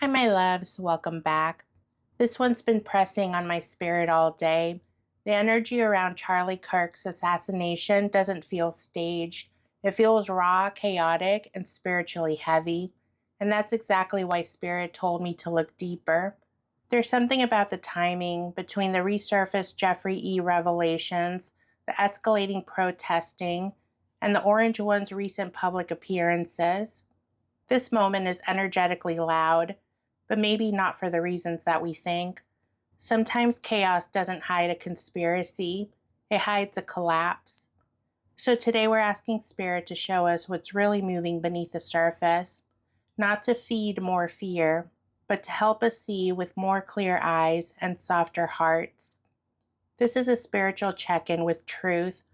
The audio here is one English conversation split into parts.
Hi, my loves. Welcome back. This one's been pressing on my spirit all day. The energy around Charlie Kirk's assassination doesn't feel staged. It feels raw, chaotic, and spiritually heavy. And that's exactly why Spirit told me to look deeper. There's something about the timing between the resurfaced Jeffrey E. revelations, the escalating protesting, and the Orange One's recent public appearances. This moment is energetically loud, but maybe not for the reasons that we think. Sometimes chaos doesn't hide a conspiracy, it hides a collapse. So today we're asking Spirit to show us what's really moving beneath the surface, not to feed more fear, but to help us see with more clear eyes and softer hearts. This is a spiritual check in with truth,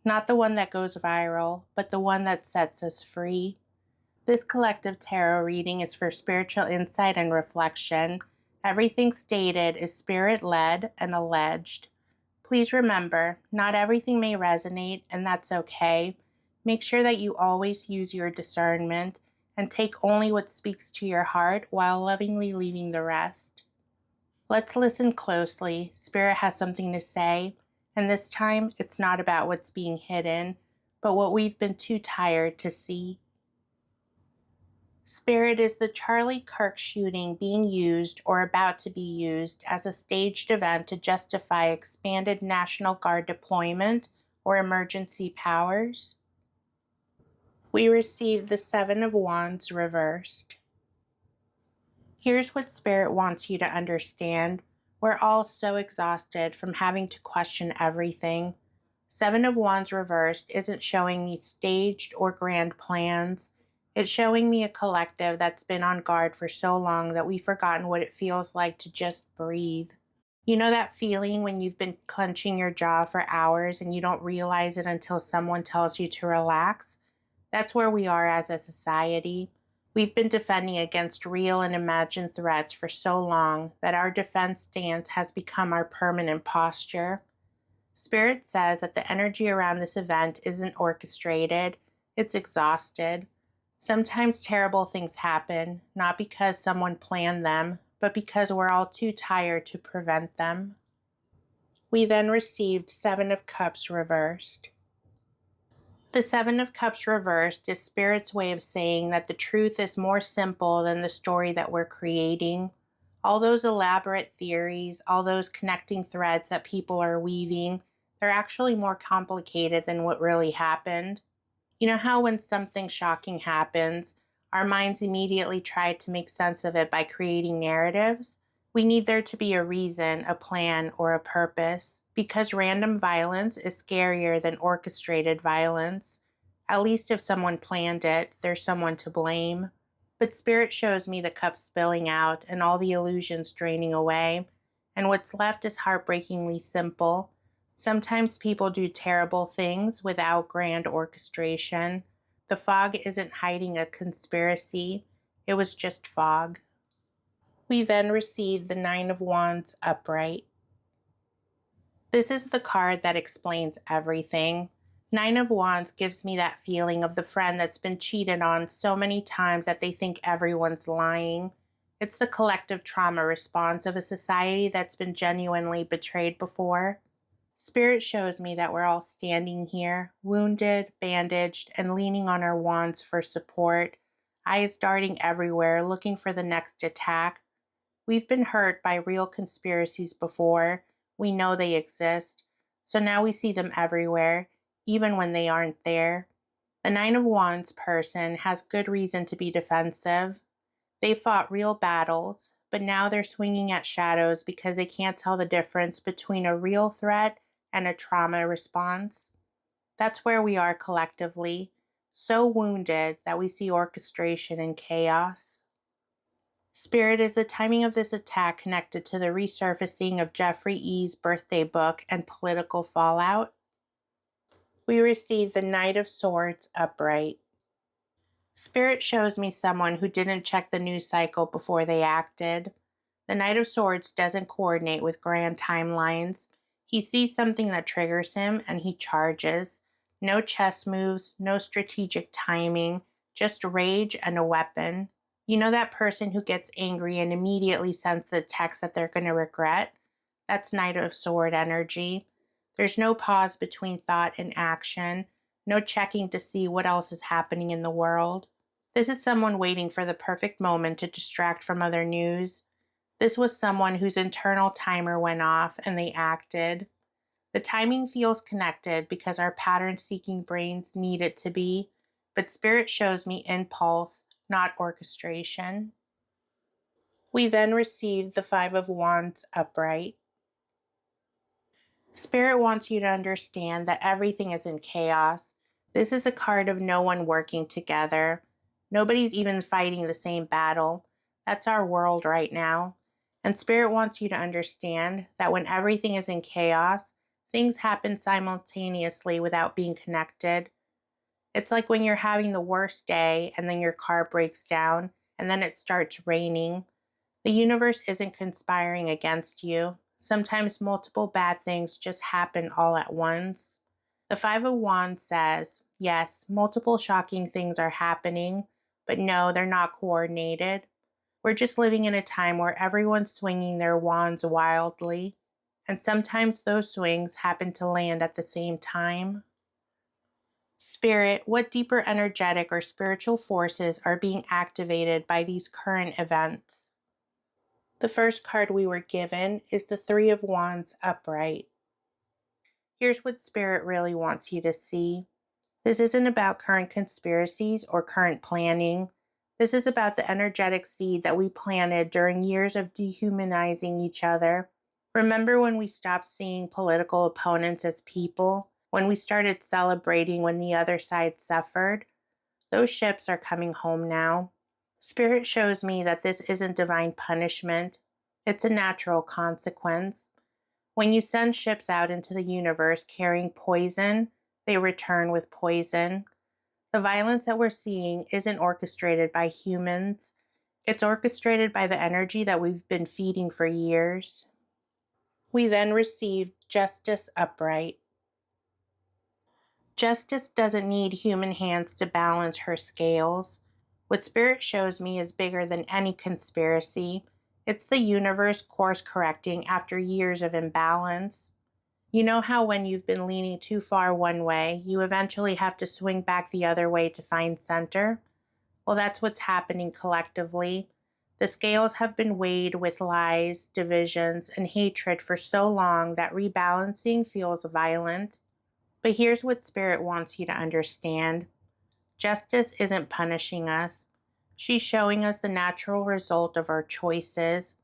not the one that goes viral, but the one that sets us free. This collective tarot reading is for spiritual insight and reflection. Everything stated is spirit-led and alleged. Please remember, not everything may resonate, and that's okay. Make sure that you always use your discernment and take only what speaks to your heart while lovingly leaving the rest. Let's listen closely. Spirit has something to say, and this time it's not about what's being hidden, but what we've been too tired to see. Spirit is the Charlie Kirk shooting being used or about to be used as a staged event to justify expanded National Guard deployment or emergency powers. We receive the Seven of Wands reversed. Here's what Spirit wants you to understand. We're all so exhausted from having to question everything. Seven of Wands reversed isn't showing me staged or grand plans. It's showing me a collective that's been on guard for so long that we've forgotten what it feels like to just breathe. You know that feeling when you've been clenching your jaw for hours and you don't realize it until someone tells you to relax? That's where we are as a society. We've been defending against real and imagined threats for so long that our defense stance has become our permanent posture. Spirit says that the energy around this event isn't orchestrated, it's exhausted. Sometimes terrible things happen, not because someone planned them, but because we're all too tired to prevent them. We then received Seven of Cups reversed. The Seven of Cups reversed is Spirit's way of saying that the truth is more simple than the story that we're creating. All those elaborate theories, all those connecting threads that people are weaving, they're actually more complicated than what really happened. You know how when something shocking happens, our minds immediately try to make sense of it by creating narratives? We need there to be a reason, a plan, or a purpose, because random violence is scarier than orchestrated violence. At least if someone planned it, there's someone to blame. But Spirit shows me the cup spilling out and all the illusions draining away, and what's left is heartbreakingly simple. Sometimes people do terrible things without grand orchestration. The fog isn't hiding a conspiracy, it was just fog. We then receive the Nine of Wands upright. This is the card that explains everything. Nine of Wands gives me that feeling of the friend that's been cheated on so many times that they think everyone's lying. It's the collective trauma response of a society that's been genuinely betrayed before. Spirit shows me that we're all standing here, wounded, bandaged, and leaning on our wands for support, eyes darting everywhere, looking for the next attack. We've been hurt by real conspiracies before. We know they exist. So now we see them everywhere, even when they aren't there. The Nine of Wands person has good reason to be defensive. They fought real battles, but now they're swinging at shadows because they can't tell the difference between a real threat and a trauma response. That's where we are collectively, so wounded that we see orchestration and chaos. Spirit, is the timing of this attack connected to the resurfacing of Jeffrey E.'s birthday book and political fallout? We receive the Knight of Swords upright. Spirit shows me someone who didn't check the news cycle before they acted. The Knight of Swords doesn't coordinate with grand timelines. He sees something that triggers him and he charges. No chess moves, no strategic timing, just rage and a weapon. You know that person who gets angry and immediately sends the text that they're going to regret? That's Knight of Sword energy. There's no pause between thought and action, no checking to see what else is happening in the world. This is someone waiting for the perfect moment to distract from other news. This was someone whose internal timer went off and they acted. The timing feels connected because our pattern-seeking brains need it to be, but Spirit shows me impulse, not orchestration. We then receive the Five of Wands upright. Spirit wants you to understand that everything is in chaos. This is a card of no one working together. Nobody's even fighting the same battle. That's our world right now. And Spirit wants you to understand that when everything is in chaos, things happen simultaneously without being connected. It's like when you're having the worst day and then your car breaks down and then it starts raining. The universe isn't conspiring against you. Sometimes multiple bad things just happen all at once. The Five of Wands says, yes, multiple shocking things are happening, but no, they're not coordinated. We're just living in a time where everyone's swinging their wands wildly, and sometimes those swings happen to land at the same time. Spirit, what deeper energetic or spiritual forces are being activated by these current events? The first card we were given is the Three of Wands upright. Here's what Spirit really wants you to see. This isn't about current conspiracies or current planning. This is about the energetic seed that we planted during years of dehumanizing each other. Remember when we stopped seeing political opponents as people? When we started celebrating when the other side suffered? Those ships are coming home now. Spirit shows me that this isn't divine punishment. It's a natural consequence. When you send ships out into the universe carrying poison, they return with poison. The violence that we're seeing isn't orchestrated by humans. It's orchestrated by the energy that we've been feeding for years. We then received Justice upright. Justice doesn't need human hands to balance her scales. What Spirit shows me is bigger than any conspiracy. It's the universe course correcting after years of imbalance. You know how when you've been leaning too far one way, you eventually have to swing back the other way to find center? Well, that's what's happening collectively. The scales have been weighed with lies, divisions, and hatred for so long that rebalancing feels violent. But here's what Spirit wants you to understand. Justice isn't punishing us. She's showing us the natural result of our choices.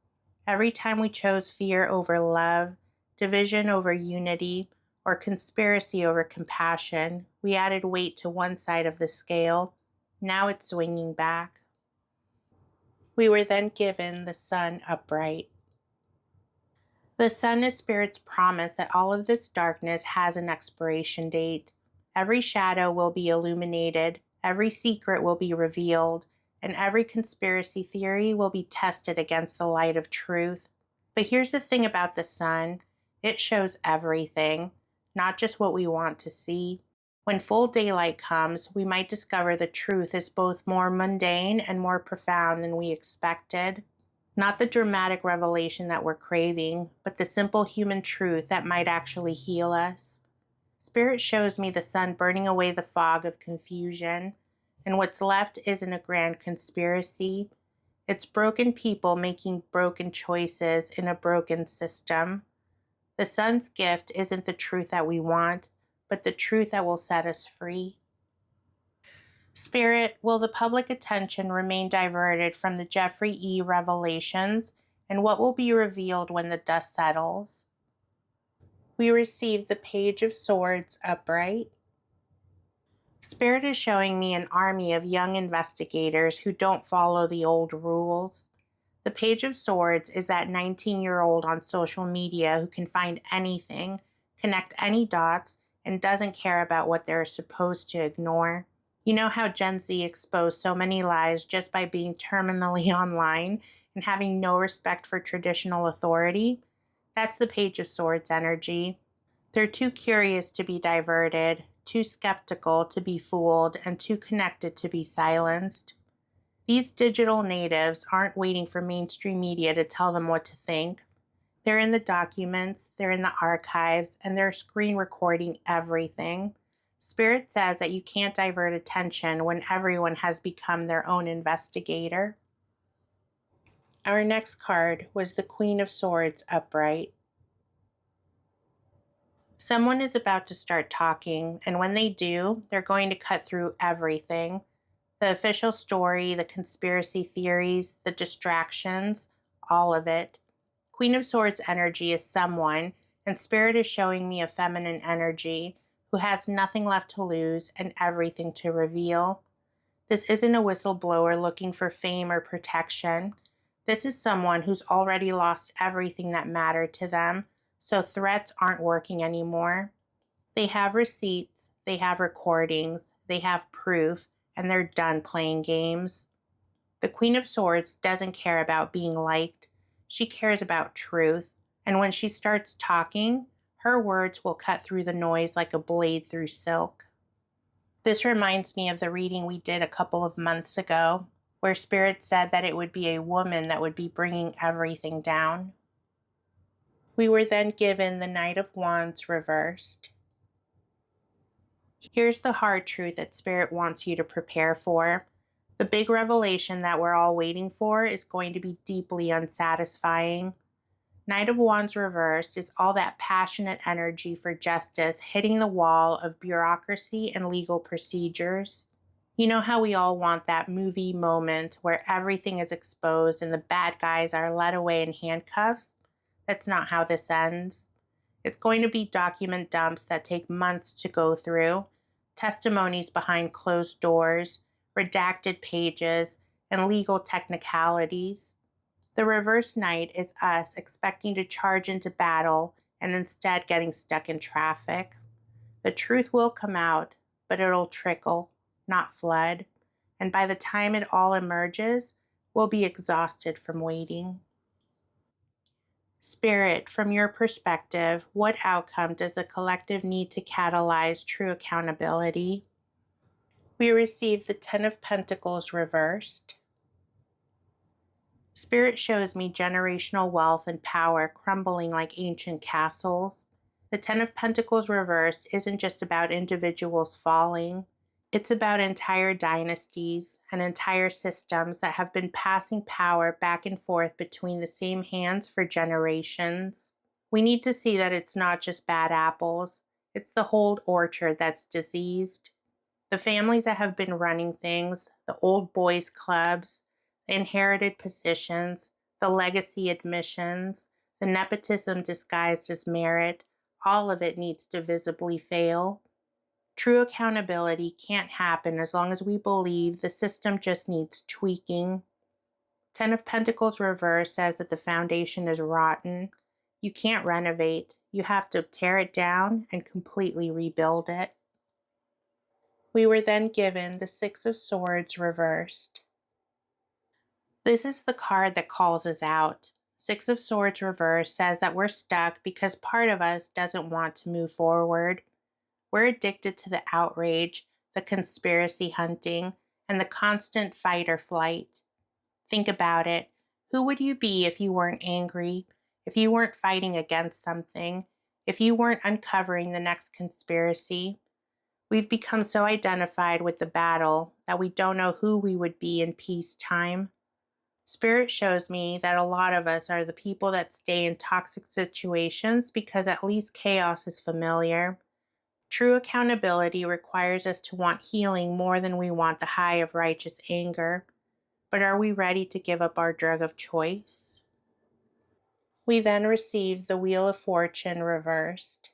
Every time we chose fear over love, division over unity, or conspiracy over compassion, we added weight to one side of the scale. Now it's swinging back. We were then given the Sun upright. The Sun is Spirit's promise that all of this darkness has an expiration date. Every shadow will be illuminated, every secret will be revealed, and every conspiracy theory will be tested against the light of truth. But here's the thing about the Sun. It shows everything, not just what we want to see. When full daylight comes, we might discover the truth is both more mundane and more profound than we expected. Not the dramatic revelation that we're craving, but the simple human truth that might actually heal us. Spirit shows me the Sun burning away the fog of confusion, and what's left isn't a grand conspiracy. It's broken people making broken choices in a broken system. The Sun's gift isn't the truth that we want, but the truth that will set us free. Spirit, will the public attention remain diverted from the Jeffrey E. revelations, and what will be revealed when the dust settles? We received the Page of Swords upright. Spirit is showing me an army of young investigators who don't follow the old rules. The Page of Swords is that 19-year-old on social media who can find anything, connect any dots, and doesn't care about what they're supposed to ignore. You know how Gen Z exposed so many lies just by being terminally online and having no respect for traditional authority? That's the Page of Swords energy. They're too curious to be diverted, too skeptical to be fooled, and too connected to be silenced. These digital natives aren't waiting for mainstream media to tell them what to think. They're in the documents, they're in the archives, and they're screen recording everything. Spirit says that you can't divert attention when everyone has become their own investigator. Our next card was the Queen of Swords upright. Someone is about to start talking, and when they do, they're going to cut through everything. The official story, the conspiracy theories, the distractions, all of it. Queen of Swords energy is someone, and Spirit is showing me a feminine energy, who has nothing left to lose and everything to reveal. This isn't a whistleblower looking for fame or protection. This is someone who's already lost everything that mattered to them, so threats aren't working anymore. They have receipts, they have recordings, they have proof, and they're done playing games. The Queen of Swords doesn't care about being liked. She cares about truth, and when she starts talking, her words will cut through the noise like a blade through silk. This reminds me of the reading we did a couple of months ago, where Spirit said that it would be a woman that would be bringing everything down. We were then given the Knight of Wands reversed. Here's the hard truth that Spirit wants you to prepare for. The big revelation that we're all waiting for is going to be deeply unsatisfying. Knight of Wands reversed is all that passionate energy for justice hitting the wall of bureaucracy and legal procedures. You know how we all want that movie moment where everything is exposed and the bad guys are led away in handcuffs? That's not how this ends. It's going to be document dumps that take months to go through, testimonies behind closed doors, redacted pages, and legal technicalities. The reverse knight is us expecting to charge into battle and instead getting stuck in traffic. The truth will come out, but it'll trickle, not flood. And by the time it all emerges, we'll be exhausted from waiting. Spirit, from your perspective, what outcome does the collective need to catalyze true accountability? We receive the Ten of Pentacles reversed. Spirit shows me generational wealth and power crumbling like ancient castles. The Ten of Pentacles reversed isn't just about individuals falling. It's about entire dynasties and entire systems that have been passing power back and forth between the same hands for generations. We need to see that it's not just bad apples, it's the whole orchard that's diseased. The families that have been running things, the old boys clubs, the inherited positions, the legacy admissions, the nepotism disguised as merit, all of it needs to visibly fail. True accountability can't happen as long as we believe the system just needs tweaking. Ten of Pentacles reverse says that the foundation is rotten. You can't renovate. You have to tear it down and completely rebuild it. We were then given the Six of Swords reversed. This is the card that calls us out. Six of Swords reversed says that we're stuck because part of us doesn't want to move forward. We're addicted to the outrage, the conspiracy hunting, and the constant fight or flight. Think about it. Who would you be if you weren't angry, if you weren't fighting against something, if you weren't uncovering the next conspiracy? We've become so identified with the battle that we don't know who we would be in peacetime. Spirit shows me that a lot of us are the people that stay in toxic situations because at least chaos is familiar. True accountability requires us to want healing more than we want the high of righteous anger. But are we ready to give up our drug of choice? We then receive the Wheel of Fortune reversed.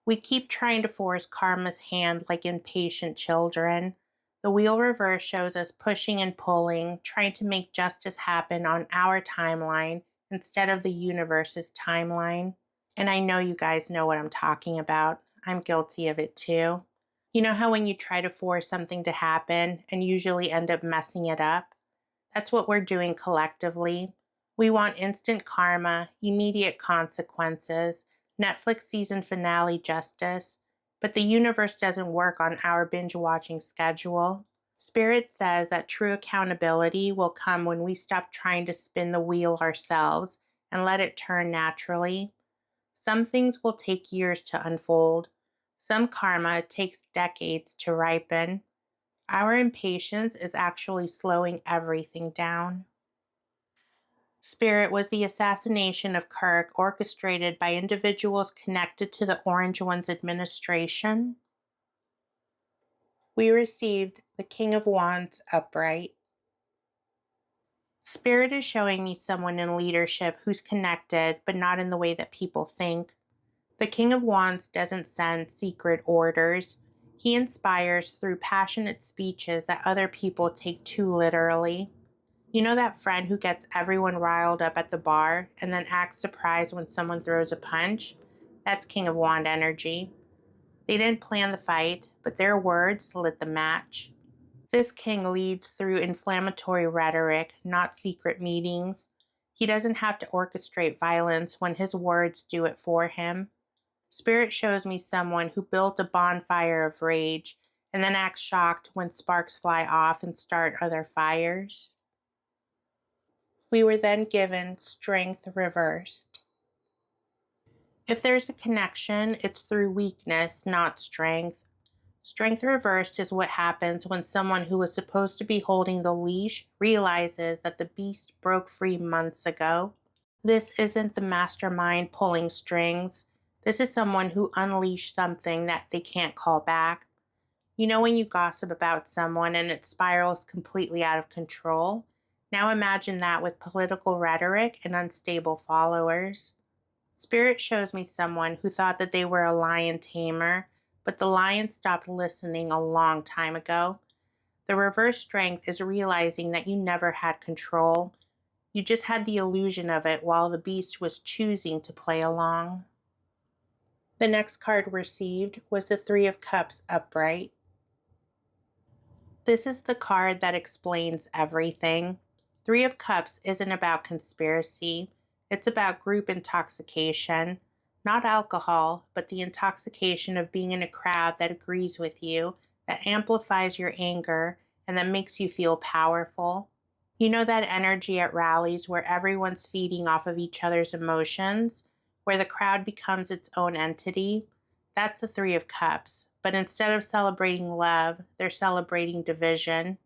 We keep trying to force karma's hand like impatient children. The wheel reverse shows us pushing and pulling, trying to make justice happen on our timeline instead of the universe's timeline. And I know you guys know what I'm talking about. I'm guilty of it too. You know how when you try to force something to happen and usually end up messing it up? That's what we're doing collectively. We want instant karma, immediate consequences, Netflix season finale justice, but the universe doesn't work on our binge watching schedule. Spirit says that true accountability will come when we stop trying to spin the wheel ourselves and let it turn naturally. Some things will take years to unfold. Some karma takes decades to ripen. Our impatience is actually slowing everything down. Spirit was the assassination of Kirk orchestrated by individuals connected to the Orange One's administration. We received the King of Wands upright. Spirit is showing me someone in leadership who's connected, but not in the way that people think. The King of Wands doesn't send secret orders. He inspires through passionate speeches that other people take too literally. You know that friend who gets everyone riled up at the bar and then acts surprised when someone throws a punch? That's King of Wand energy. They didn't plan the fight, but their words lit the match. This king leads through inflammatory rhetoric, not secret meetings. He doesn't have to orchestrate violence when his words do it for him. Spirit shows me someone who built a bonfire of rage and then acts shocked when sparks fly off and start other fires. We were then given strength reversed. If there's a connection, it's through weakness, not strength. Strength reversed is what happens when someone who was supposed to be holding the leash realizes that the beast broke free months ago. This isn't the mastermind pulling strings. This is someone who unleashed something that they can't call back. You know when you gossip about someone and it spirals completely out of control? Now imagine that with political rhetoric and unstable followers. Spirit shows me someone who thought that they were a lion tamer, but the lion stopped listening a long time ago. The reverse strength is realizing that you never had control. You just had the illusion of it while the beast was choosing to play along. The next card received was the Three of Cups upright. This is the card that explains everything. Three of Cups isn't about conspiracy. It's about group intoxication. Not alcohol, but the intoxication of being in a crowd that agrees with you, that amplifies your anger, and that makes you feel powerful. You know that energy at rallies where everyone's feeding off of each other's emotions, where the crowd becomes its own entity? That's the Three of Cups, but instead of celebrating love, they're celebrating division.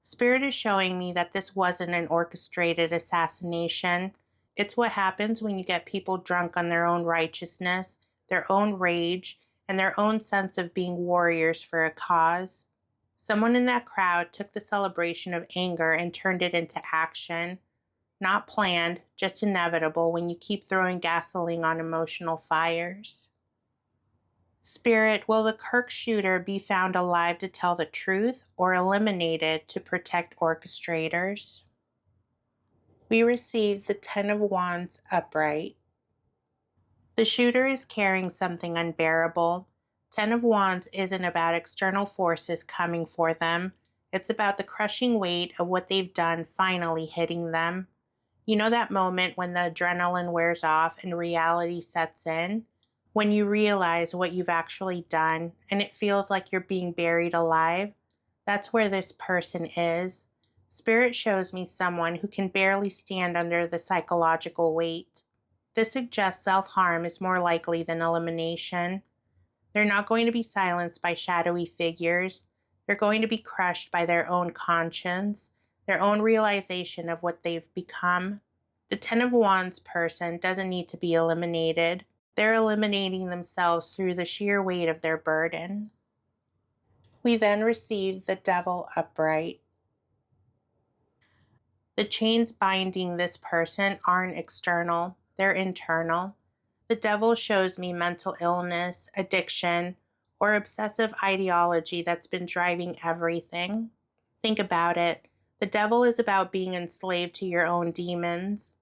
Spirit is showing me that this wasn't an orchestrated assassination. It's what happens when you get people drunk on their own righteousness, their own rage, and their own sense of being warriors for a cause. Someone in that crowd took the celebration of anger and turned it into action. Not planned, just inevitable when you keep throwing gasoline on emotional fires. Spirit, will the Kirk shooter be found alive to tell the truth or eliminated to protect orchestrators? We receive the Ten of Wands upright. The shooter is carrying something unbearable. Ten of Wands isn't about external forces coming for them. It's about the crushing weight of what they've done finally hitting them. You know that moment when the adrenaline wears off and reality sets in? When you realize what you've actually done and it feels like you're being buried alive? That's where this person is. Spirit shows me someone who can barely stand under the psychological weight. This suggests self-harm is more likely than elimination. They're not going to be silenced by shadowy figures. They're going to be crushed by their own conscience, their own realization of what they've become. The Ten of Wands person doesn't need to be eliminated. They're eliminating themselves through the sheer weight of their burden. We then receive the Devil upright. The chains binding this person aren't external, they're internal. The devil shows me mental illness, addiction, or obsessive ideology that's been driving everything. Think about it. The devil is about being enslaved to your own demons.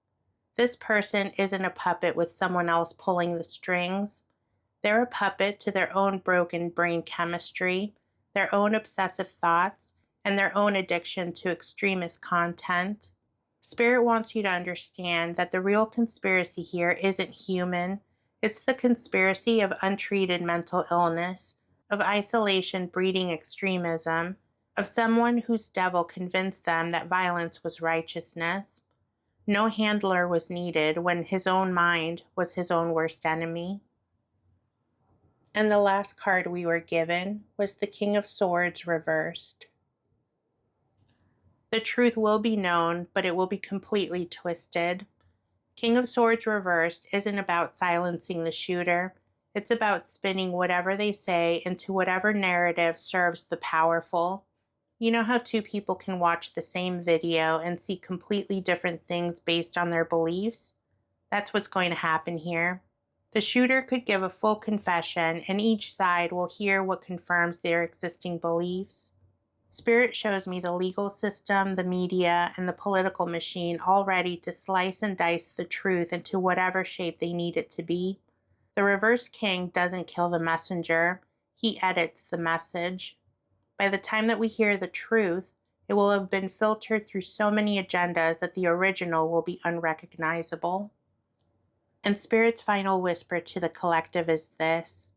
This person isn't a puppet with someone else pulling the strings. They're a puppet to their own broken brain chemistry, their own obsessive thoughts, and their own addiction to extremist content. Spirit wants you to understand that the real conspiracy here isn't human. It's the conspiracy of untreated mental illness, of isolation breeding extremism, of someone whose devil convinced them that violence was righteousness. No handler was needed when his own mind was his own worst enemy. And the last card we were given was the King of Swords reversed. The truth will be known, but it will be completely twisted. King of Swords reversed isn't about silencing the shooter. It's about spinning whatever they say into whatever narrative serves the powerful. You know how two people can watch the same video and see completely different things based on their beliefs? That's what's going to happen here. The shooter could give a full confession, and each side will hear what confirms their existing beliefs. Spirit shows me the legal system, the media, and the political machine all ready to slice and dice the truth into whatever shape they need it to be. The reverse king doesn't kill the messenger, he edits the message. By the time that we hear the truth, it will have been filtered through so many agendas that the original will be unrecognizable. And Spirit's final whisper to the collective is this: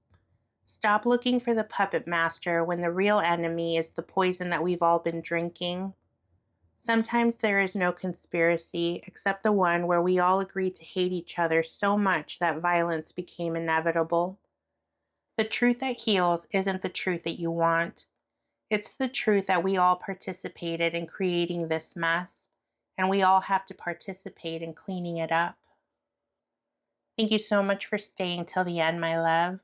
stop looking for the puppet master when the real enemy is the poison that we've all been drinking. Sometimes there is no conspiracy except the one where we all agree to hate each other so much that violence became inevitable. The truth that heals isn't the truth that you want. It's the truth that we all participated in creating this mess, and we all have to participate in cleaning it up. Thank you so much for staying till the end, my love.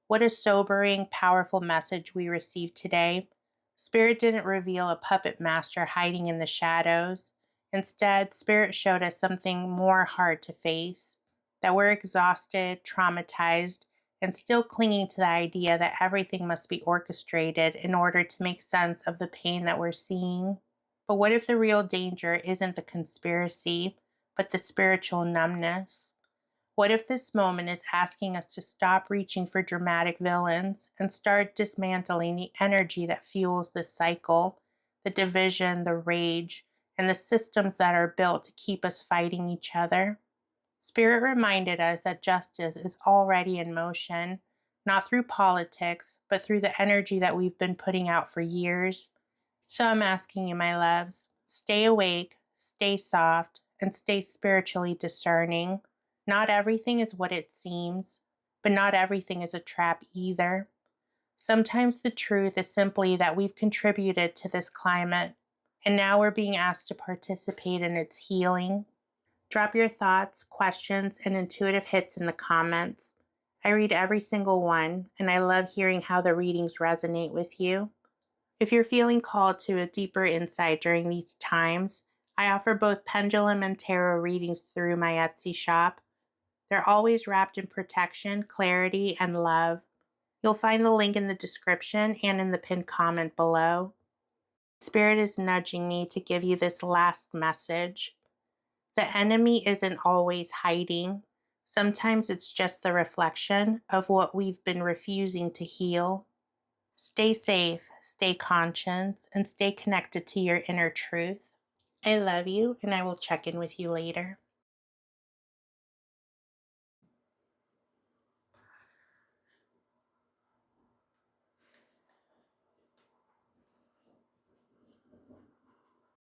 What a sobering, powerful message we received today. Spirit didn't reveal a puppet master hiding in the shadows. Instead, Spirit showed us something more hard to face, that we're exhausted, traumatized, and still clinging to the idea that everything must be orchestrated in order to make sense of the pain that we're seeing. But what if the real danger isn't the conspiracy, but the spiritual numbness? What if this moment is asking us to stop reaching for dramatic villains and start dismantling the energy that fuels this cycle, the division, the rage, and the systems that are built to keep us fighting each other? Spirit reminded us that justice is already in motion, not through politics, but through the energy that we've been putting out for years. So I'm asking you, my loves, stay awake, stay soft, and stay spiritually discerning. Not everything is what it seems, but not everything is a trap either. Sometimes the truth is simply that we've contributed to this climate, and now we're being asked to participate in its healing. Drop your thoughts, questions, and intuitive hits in the comments. I read every single one, and I love hearing how the readings resonate with you. If you're feeling called to a deeper insight during these times, I offer both pendulum and tarot readings through my Etsy shop. They're always wrapped in protection, clarity, and love. You'll find the link in the description and in the pinned comment below. Spirit is nudging me to give you this last message. The enemy isn't always hiding. Sometimes it's just the reflection of what we've been refusing to heal. Stay safe, stay conscious, and stay connected to your inner truth. I love you, and I will check in with you later.